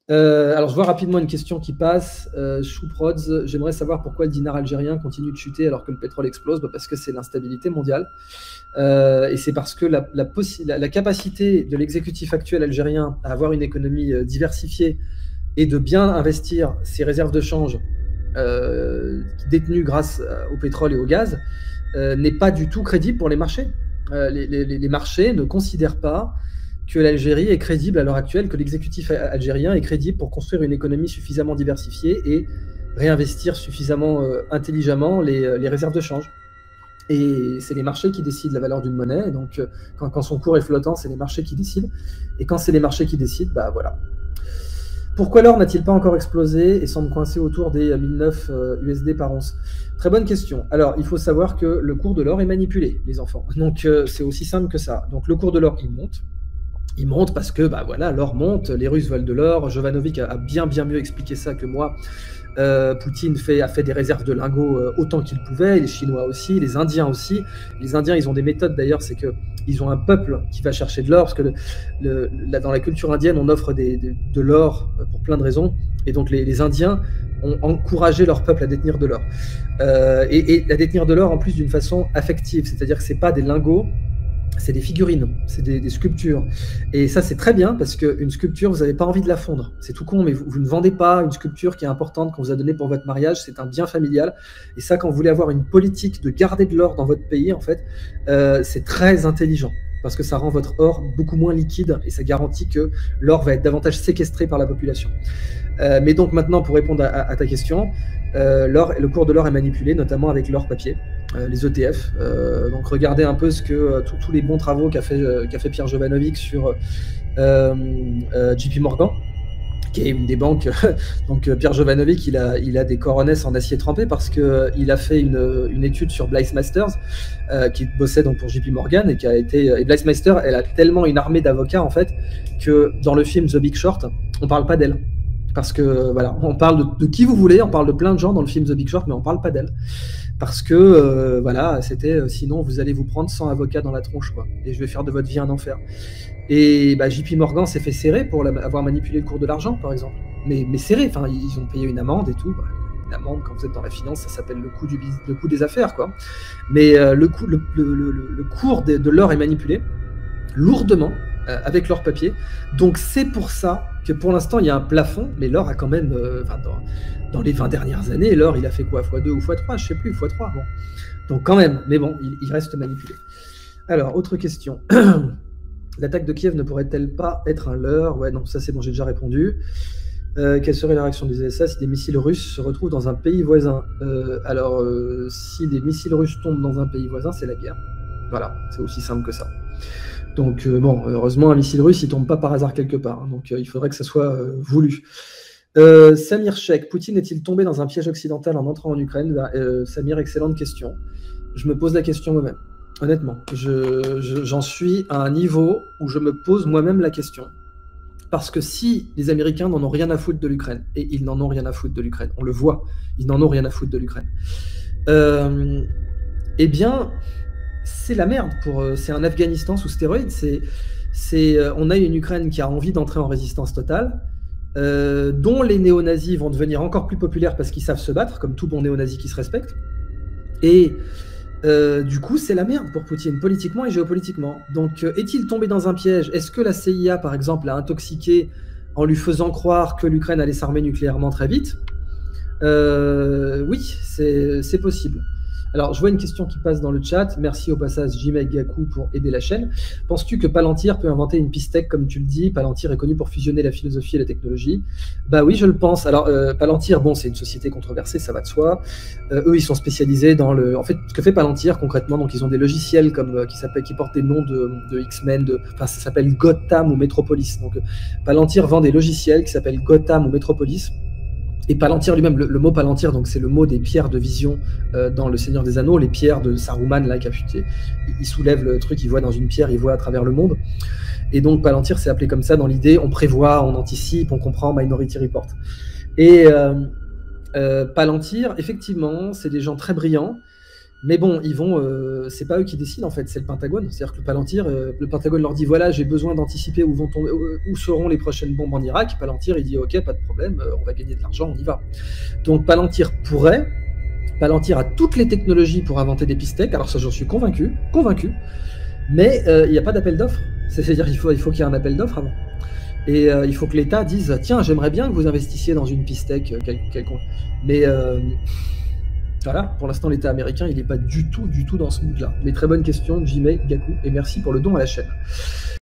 Alors, je vois rapidement une question qui passe. Chouprods, j'aimerais savoir pourquoi le dinar algérien continue de chuter alors que le pétrole explose. Parce que c'est l'instabilité mondiale. Et c'est parce que la capacité de l'exécutif actuel algérien à avoir une économie diversifiée et de bien investir ses réserves de change détenues grâce au pétrole et au gaz n'est pas du tout crédible pour les marchés. Les marchés ne considèrent pas que l'Algérie est crédible à l'heure actuelle, que l'exécutif algérien est crédible pour construire une économie suffisamment diversifiée et réinvestir suffisamment intelligemment les réserves de change. Et c'est les marchés qui décident la valeur d'une monnaie. Et donc, quand son cours est flottant, c'est les marchés qui décident. Et quand c'est les marchés qui décident, bah voilà. Pourquoi l'or n'a-t-il pas encore explosé et semble coincé autour des 1009 USD par once? Très bonne question. Alors, il faut savoir que le cours de l'or est manipulé, les enfants. Donc, c'est aussi simple que ça. Donc, le cours de l'or, il monte. Il monte parce que bah voilà, l'or monte, les Russes veulent de l'or. Jovanovic a bien mieux expliqué ça que moi. Poutine a fait des réserves de lingots autant qu'il pouvait, les Chinois aussi, les Indiens aussi. Les Indiens, ils ont des méthodes d'ailleurs, c'est qu'ils ont un peuple qui va chercher de l'or, parce que dans la culture indienne, on offre de l'or pour plein de raisons, et donc les Indiens ont encouragé leur peuple à détenir de l'or. Et à détenir de l'or en plus d'une façon affective, c'est-à-dire que ce n'est pas des lingots, c'est des figurines, c'est des sculptures. Et ça, c'est très bien parce qu'une sculpture, vous n'avez pas envie de la fondre. C'est tout con, mais vous ne vendez pas une sculpture qui est importante qu'on vous a donnée pour votre mariage. C'est un bien familial. Et ça, quand vous voulez avoir une politique de garder de l'or dans votre pays, en fait, c'est très intelligent parce que ça rend votre or beaucoup moins liquide et ça garantit que l'or va être davantage séquestré par la population. Mais donc maintenant, pour répondre à ta question, le cours de l'or est manipulé, notamment avec l'or papier. Les ETF. Donc regardez un peu tous les bons travaux qu'a fait Pierre Jovanovic sur JP Morgan, qui est une des banques. Donc Pierre Jovanovic, il a des coronesses en acier trempé parce qu'il a fait une étude sur Blythe Masters, qui bossait donc pour JP Morgan et Blythe Masters, elle a tellement une armée d'avocats en fait que dans le film The Big Short, on parle pas d'elle. Parce que voilà, on parle de qui vous voulez, on parle de plein de gens dans le film The Big Short, mais on parle pas d'elle. Parce que voilà, c'était sinon vous allez vous prendre 100 avocats dans la tronche, quoi. Et je vais faire de votre vie un enfer. Et bah, JP Morgan s'est fait serrer pour avoir manipulé le cours de l'argent, par exemple. Mais serré, enfin, ils ont payé une amende et tout. Une amende, quand vous êtes dans la finance, ça s'appelle le coût des affaires, quoi. Mais le cours de l'or est manipulé lourdement avec l'or papier. Donc c'est pour ça que pour l'instant il y a un plafond, mais l'or a quand même, dans les 20 dernières années, l'or il a fait quoi, x2 ou x3, je sais plus, x3, bon. Donc quand même, mais bon, il reste manipulé. Alors, autre question. L'attaque de Kiev ne pourrait-elle pas être un leurre? Ouais, non, ça c'est bon, j'ai déjà répondu. Quelle serait la réaction des USA si des missiles russes se retrouvent dans un pays voisin? Alors, si des missiles russes tombent dans un pays voisin, c'est la guerre. Voilà, c'est aussi simple que ça. Donc bon, heureusement, un missile russe, il tombe pas par hasard quelque part. Donc il faudrait que ça soit voulu. Samir Sheikh, Poutine est-il tombé dans un piège occidental en entrant en Ukraine? Samir, excellente question. Je me pose la question moi-même. Honnêtement, j'en suis à un niveau où je me pose moi-même la question. Parce que si les Américains n'en ont rien à foutre de l'Ukraine, et ils n'en ont rien à foutre de l'Ukraine, on le voit, ils n'en ont rien à foutre de l'Ukraine, eh bien, c'est la merde. C'est un Afghanistan sous stéroïdes. On a une Ukraine qui a envie d'entrer en résistance totale, dont les néo-nazis vont devenir encore plus populaires parce qu'ils savent se battre, comme tout bon néo-nazi qui se respecte. Et du coup, c'est la merde pour Poutine, politiquement et géopolitiquement. Donc, est-il tombé dans un piège? Est-ce que la CIA, par exemple, l'a intoxiqué en lui faisant croire que l'Ukraine allait s'armer nucléairement très vite? Oui, c'est possible. Alors, je vois une question qui passe dans le chat. Merci au passage Jimek Gaku pour aider la chaîne. Penses-tu que Palantir peut inventer une pistech comme tu le dis? Palantir est connu pour fusionner la philosophie et la technologie. Bah oui, je le pense. Alors, Palantir, bon, c'est une société controversée, ça va de soi. Eux, ils sont spécialisés dans le... En fait, ce que fait Palantir, concrètement, donc ils ont des logiciels qui portent des noms de X-Men, enfin, ça s'appelle Gotham ou Metropolis. Donc, Palantir vend des logiciels qui s'appellent Gotham ou Metropolis. Et Palantir lui-même, le mot Palantir, donc c'est le mot des pierres de vision dans Le Seigneur des Anneaux, les pierres de Saruman, là, il soulève le truc, il voit dans une pierre, il voit à travers le monde. Et donc Palantir, c'est appelé comme ça dans l'idée, on prévoit, on anticipe, on comprend, Minority Report. Et Palantir, effectivement, c'est des gens très brillants Mais bon, c'est pas eux qui décident en fait, c'est le Pentagone. C'est-à-dire que le Pentagone leur dit voilà, j'ai besoin d'anticiper où seront les prochaines bombes en Irak. Palantir, il dit ok, pas de problème, on va gagner de l'argent, on y va. Donc Palantir a toutes les technologies pour inventer des pistèques. Alors ça, j'en suis convaincu, mais il n'y a pas d'appel d'offres. C'est-à-dire qu'il faut qu'il y ait un appel d'offres avant. Et il faut que l'État dise tiens, j'aimerais bien que vous investissiez dans une pistèque quelconque. Mais voilà, pour l'instant, l'État américain, il n'est pas du tout dans ce mood-là. Mais très bonne question, Jimé, Gaku, et merci pour le don à la chaîne.